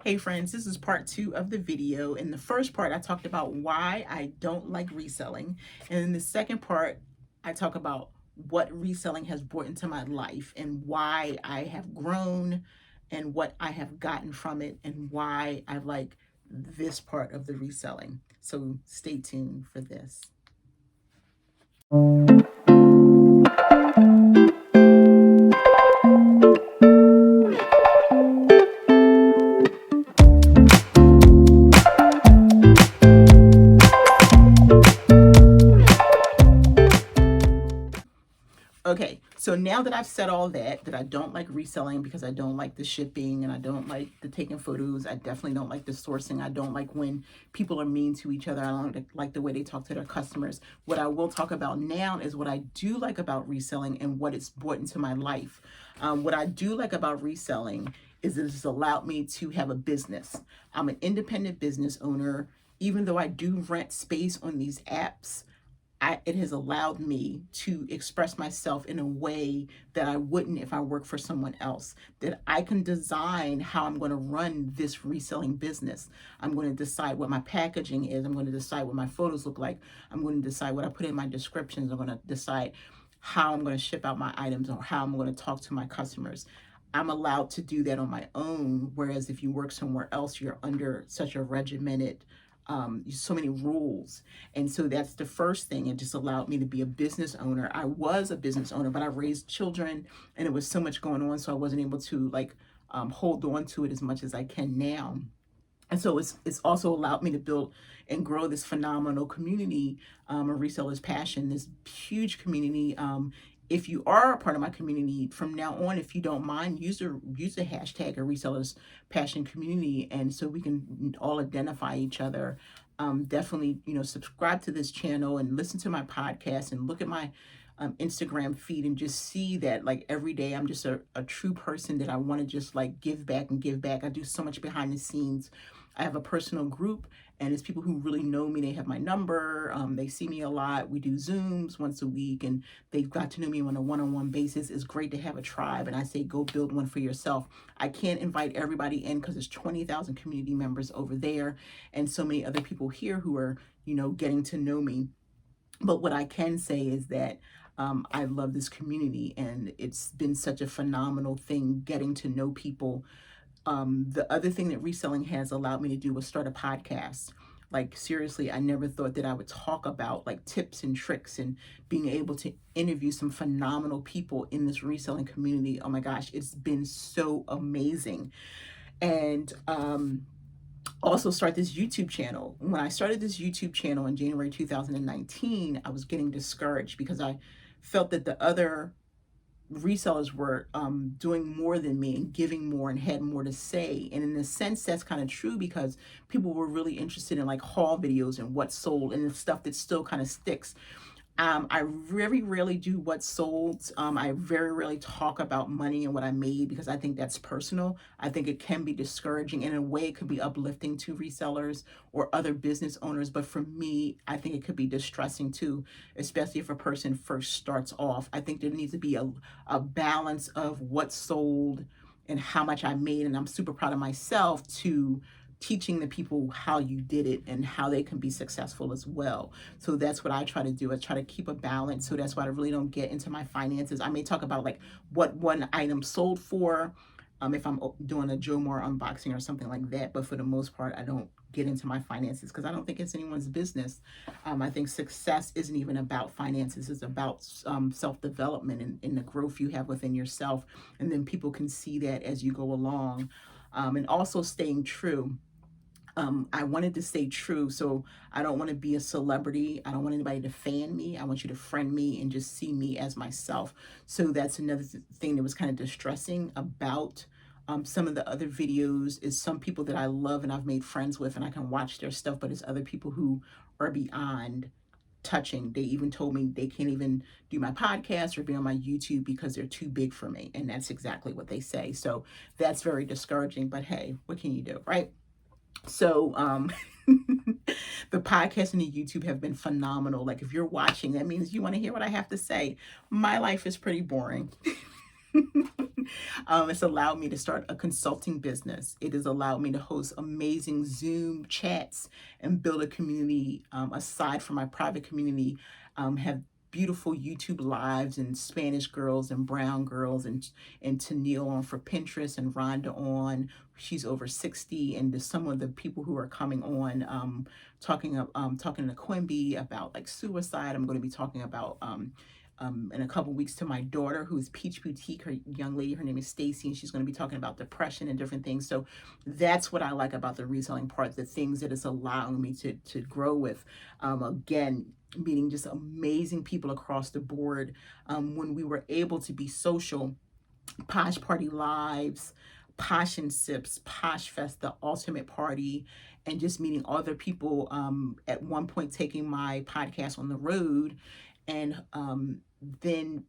Hey friends, this is part 2 of the video. In the first part, I talked about why I don't like reselling. And in the second part, I talk about what reselling has brought into my life and why I have grown and what I have gotten from it and why I like this part of the reselling. So stay tuned for this. Okay, so now that I've said all that I don't like reselling because I don't like the shipping and I don't like the taking photos. I definitely don't like the sourcing. I don't like when people are mean to each other. I don't like the way they talk to their customers. What I will talk about now is what I do like about reselling and what it's brought into my life. What I do like about reselling is that it's allowed me to have a business. I'm an independent business owner. Even though I do rent space on these apps, it has allowed me to express myself in a way that I wouldn't if I worked for someone else. That I can design how I'm going to run this reselling business. I'm going to decide what my packaging is. I'm going to decide what my photos look like. I'm going to decide what I put in my descriptions. I'm going to decide how I'm going to ship out my items or how I'm going to talk to my customers. I'm allowed to do that on my own. Whereas if you work somewhere else, you're under such a regimented so many rules. And so that's the first thing. It just allowed me to be a business owner. I was a business owner, but I raised children and it was so much going on. So I wasn't able to hold on to it as much as I can now. And so it's also allowed me to build and grow this phenomenal community, a reseller's passion, this huge community. If you are a part of my community from now on, if you don't mind, use the hashtag a reseller's passion community, and so we can all identify each other. Definitely, subscribe to this channel and listen to my podcast and look at my Instagram feed and just see that like every day I'm just a true person that I want to just like give back and give back. I do so much behind the scenes. I have a personal group and it's people who really know me. They have my number. They see me a lot. We do Zooms once a week and they've got to know me on a one-on-one basis. It's great to have a tribe. And I say, go build one for yourself. I can't invite everybody in because there's 20,000 community members over there and so many other people here who are, getting to know me. But what I can say is that I love this community and it's been such a phenomenal thing getting to know people. The other thing that reselling has allowed me to do was start a podcast. Like seriously, I never thought that I would talk about like tips and tricks and being able to interview some phenomenal people in this reselling community. Oh my gosh, it's been so amazing. And also start this YouTube channel. When I started this YouTube channel in January 2019, I was getting discouraged because I felt that the other resellers were doing more than me and giving more and had more to say. And in a sense, that's kind of true because people were really interested in like haul videos and what sold and the stuff that still kind of sticks. I very rarely do what sold. I very rarely talk about money and what I made because I think that's personal. I think it can be discouraging and in a way it could be uplifting to resellers or other business owners. But for me, I think it could be distressing too, especially if a person first starts off. I think there needs to be a balance of what sold and how much I made. And I'm super proud of myself to teaching the people how you did it and how they can be successful as well. So that's what I try to do. I try to keep a balance. So that's why I really don't get into my finances. I may talk about like what one item sold for, if I'm doing a Joe Moore unboxing or something like that. But for the most part, I don't get into my finances because I don't think it's anyone's business. I think success isn't even about finances. It's about self-development and the growth you have within yourself. And then people can see that as you go along. And also staying true. I wanted to stay true, so I don't want to be a celebrity. I don't want anybody to fan me. I want you to friend me and just see me as myself. So that's another thing that was kind of distressing about some of the other videos is some people that I love and I've made friends with and I can watch their stuff, but it's other people who are beyond touching. They even told me they can't even do my podcast or be on my YouTube because they're too big for me. And that's exactly what they say. So that's very discouraging, but hey, what can you do, right? So the podcast and the YouTube have been phenomenal. Like if you're watching, that means you want to hear what I have to say. My life is pretty boring. It's allowed me to start a consulting business. It has allowed me to host amazing Zoom chats and build a community aside from my private community. Have beautiful YouTube lives and Spanish girls and brown girls and Tennille on for Pinterest and Rhonda on. She's over 60, and there's some of the people who are coming on talking to Quimby about like suicide. I'm going to be talking about in a couple weeks to my daughter, who's Peach Boutique, her young lady, her name is Stacy, and she's going to be talking about depression and different things. So that's what I like about the reselling part, the things that it's allowing me to grow with. Again, meeting just amazing people across the board. When we were able to be social, Posh Party Lives, Posh and Sips, Posh Fest, the ultimate party, and just meeting other people. At one point, taking my podcast on the road, and then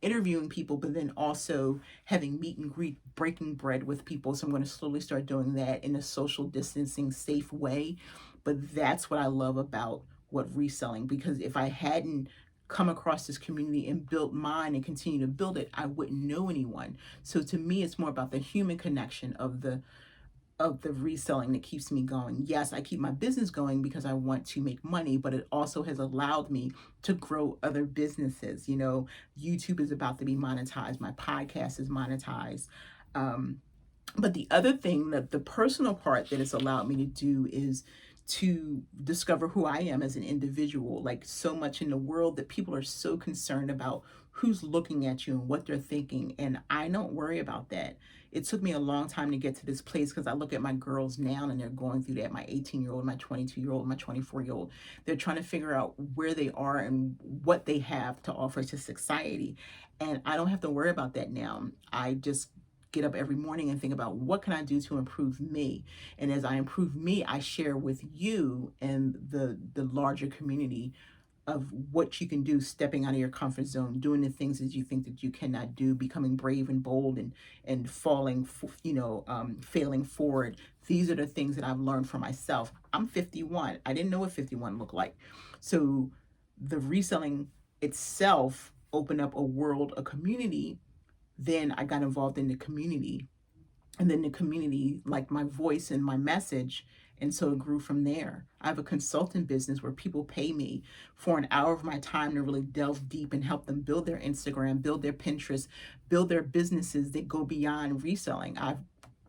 interviewing people, but then also having meet and greet, breaking bread with people. So I'm going to slowly start doing that in a social distancing, safe way. But that's what I love about what reselling, because if I hadn't come across this community and built mine and continue to build it, I wouldn't know anyone. So to me, it's more about the human connection of the reselling that keeps me going. Yes, I keep my business going because I want to make money, but it also has allowed me to grow other businesses. YouTube is about to be monetized. My podcast is monetized. But the other thing, that the personal part that it's allowed me to do, is to discover who I am as an individual. Like, so much in the world that people are so concerned about who's looking at you and what they're thinking. And I don't worry about that. It took me a long time to get to this place, because I look at my girls now and they're going through that. My 18-year-old, my 22-year-old, my 24-year-old. They're trying to figure out where they are and what they have to offer to society. And I don't have to worry about that now. I just get up every morning and think about, what can I do to improve me? And as I improve me, I share with you and the larger community of what you can do, stepping out of your comfort zone, doing the things that you think that you cannot do, becoming brave and bold, and failing forward. These are the things that I've learned for myself. I'm 51. I didn't know what 51 looked like. So the reselling itself opened up a world, a community. Then I got involved in the community, and then the community liked my voice and my message, and so it grew from there. I have a consulting business where people pay me for an hour of my time to really delve deep and help them build their Instagram, build their Pinterest, build their businesses that go beyond reselling. I've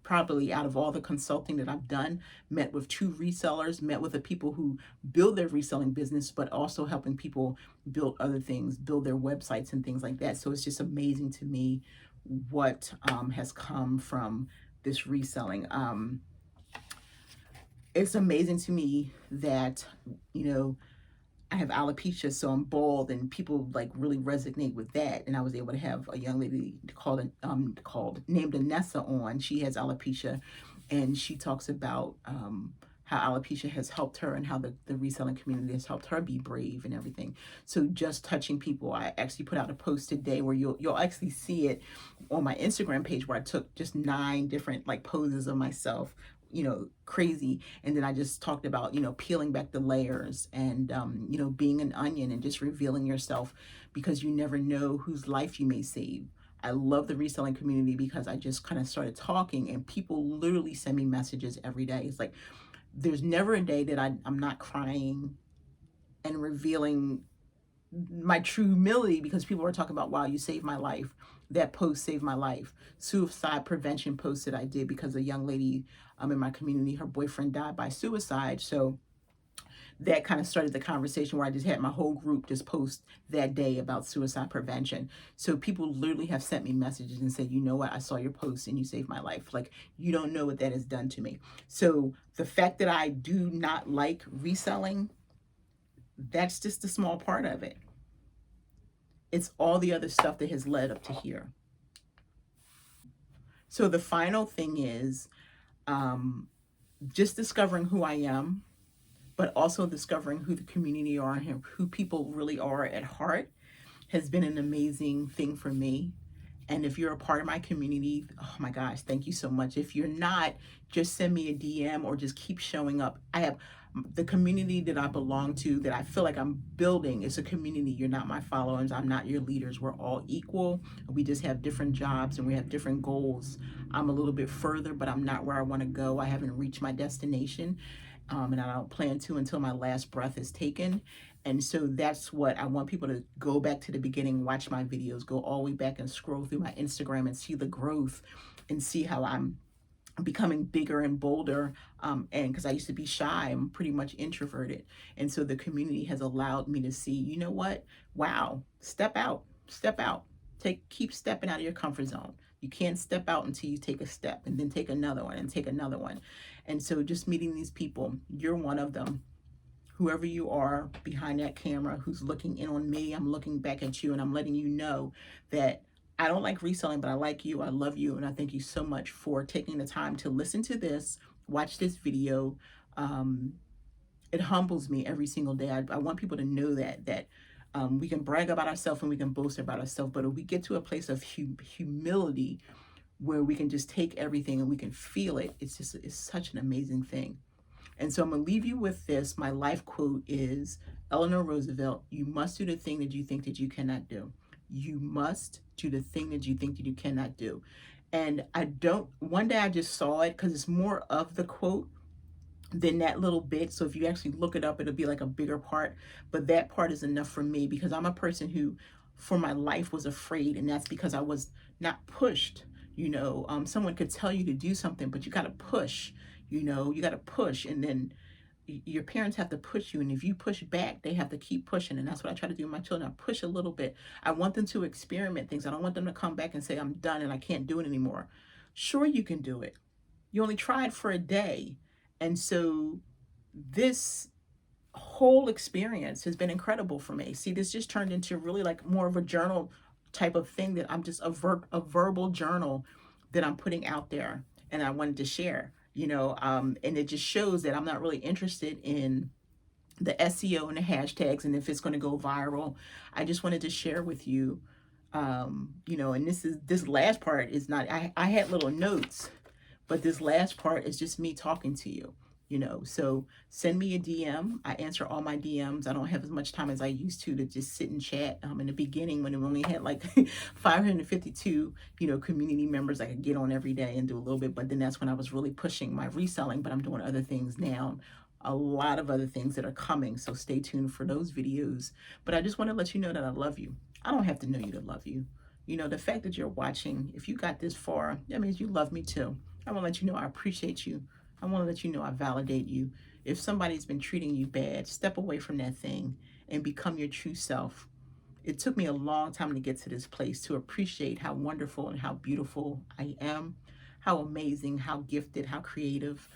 probably, out of all the consulting that I've done, met with 2 resellers, met with the people who build their reselling business, but also helping people build other things, build their websites and things like that. So it's just amazing to me what has come from this reselling. It's amazing to me that, I have alopecia, so I'm bald, and people like really resonate with that. And I was able to have a young lady called named Anessa on. She has alopecia, and she talks about how alopecia has helped her, and how the reselling community has helped her be brave and everything. So just touching people. I actually put out a post today where you'll actually see it on my Instagram page, where I took just 9 different like poses of myself, crazy. And then I just talked about, peeling back the layers, and, being an onion and just revealing yourself, because you never know whose life you may save. I love the reselling community because I just kind of started talking, and people literally send me messages every day. It's like, there's never a day that I'm not crying and revealing my true humility, because people are talking about, wow, you saved my life. That post saved my life. Suicide prevention post that I did, because a young lady in my community, her boyfriend died by suicide. So that kind of started the conversation, where I just had my whole group just post that day about suicide prevention. So people literally have sent me messages and said, you know what, I saw your post and you saved my life. Like, you don't know what that has done to me. So the fact that I do not like reselling, that's just a small part of it. It's all the other stuff that has led up to here. So the final thing is just discovering who I am, but also discovering who the community are and who people really are at heart, has been an amazing thing for me. And if you're a part of my community, oh my gosh, thank you so much. If you're not, just send me a DM or just keep showing up. I have the community that I belong to, that I feel like I'm building. It's a community. You're not my followers. I'm not your leaders. We're all equal. We just have different jobs and we have different goals. I'm a little bit further, but I'm not where I want to go. I haven't reached my destination. And I don't plan to until my last breath is taken. And so that's what I want people to go back to the beginning, watch my videos, go all the way back and scroll through my Instagram and see the growth and see how I'm becoming bigger and bolder. And because I used to be shy, I'm pretty much introverted. And so the community has allowed me to see, you know what? Wow, step out, step out. Keep stepping out of your comfort zone. You can't step out until you take a step and then take another one and take another one. And so just meeting these people, you're one of them. Whoever you are behind that camera who's looking in on me, I'm looking back at you and I'm letting you know that I don't like reselling, but I like you. I love you. And I thank you so much for taking the time to listen to this, watch this video. It humbles me every single day. I want people to know that we can brag about ourselves and we can boast about ourselves, but if we get to a place of humility where we can just take everything and we can feel it, it's such an amazing thing. And so I'm going to leave you with this. My life quote is Eleanor Roosevelt: you must do the thing that you think that you cannot do. You must do the thing that you think that you cannot do. And one day I just saw it because it's more of the quote than that little bit. So if you actually look it up, it'll be like a bigger part. But that part is enough for me because I'm a person who, for my life, was afraid. And that's because I was not pushed. Someone could tell you to do something, but you got to push. You got to push. And then your parents have to push you. And if you push back, they have to keep pushing. And that's what I try to do with my children. I push a little bit. I want them to experiment things. I don't want them to come back and say, I'm done and I can't do it anymore. Sure, you can do it. You only tried for a day. And so this whole experience has been incredible for me. See, this just turned into really like more of a journal type of thing, that I'm just a verbal journal that I'm putting out there and I wanted to share, and it just shows that I'm not really interested in the SEO and the hashtags and if it's going to go viral. I just wanted to share with you, and this last part is not, I had little notes, but this last part is just me talking to you. So send me a DM. I answer all my DMs. I don't have as much time as I used to just sit and chat. In the beginning, when we only had like 552, community members, I could get on every day and do a little bit. But then that's when I was really pushing my reselling, but I'm doing other things now. A lot of other things that are coming. So stay tuned for those videos. But I just want to let you know that I love you. I don't have to know you to love you. The fact that you're watching, if you got this far, that means you love me too. I want to let you know I appreciate you. I want to let you know I validate you. If somebody's been treating you bad, step away from that thing and become your true self. It took me a long time to get to this place, to appreciate how wonderful and how beautiful I am, how amazing, how gifted, how creative,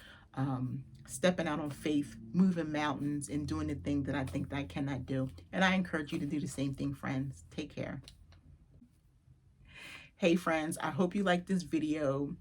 stepping out on faith, moving mountains, and doing the thing that I think that I cannot do. And I encourage you to do the same thing, friends. Take care. Hey, friends, I hope you liked this video.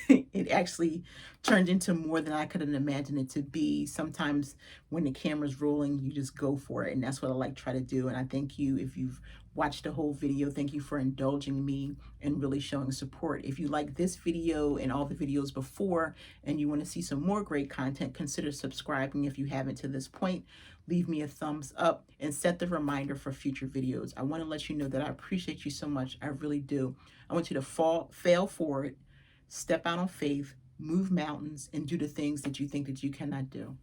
It actually turned into more than I could have imagined it to be. Sometimes when the camera's rolling, you just go for it. And that's what I like to try to do. And I thank you if you've watched the whole video. Thank you for indulging me and really showing support. If you like this video and all the videos before and you want to see some more great content, consider subscribing if you haven't to this point. Leave me a thumbs up and set the reminder for future videos. I want to let you know that I appreciate you so much. I really do. I want you to fail forward, step out on faith, move mountains, and do the things that you think that you cannot do.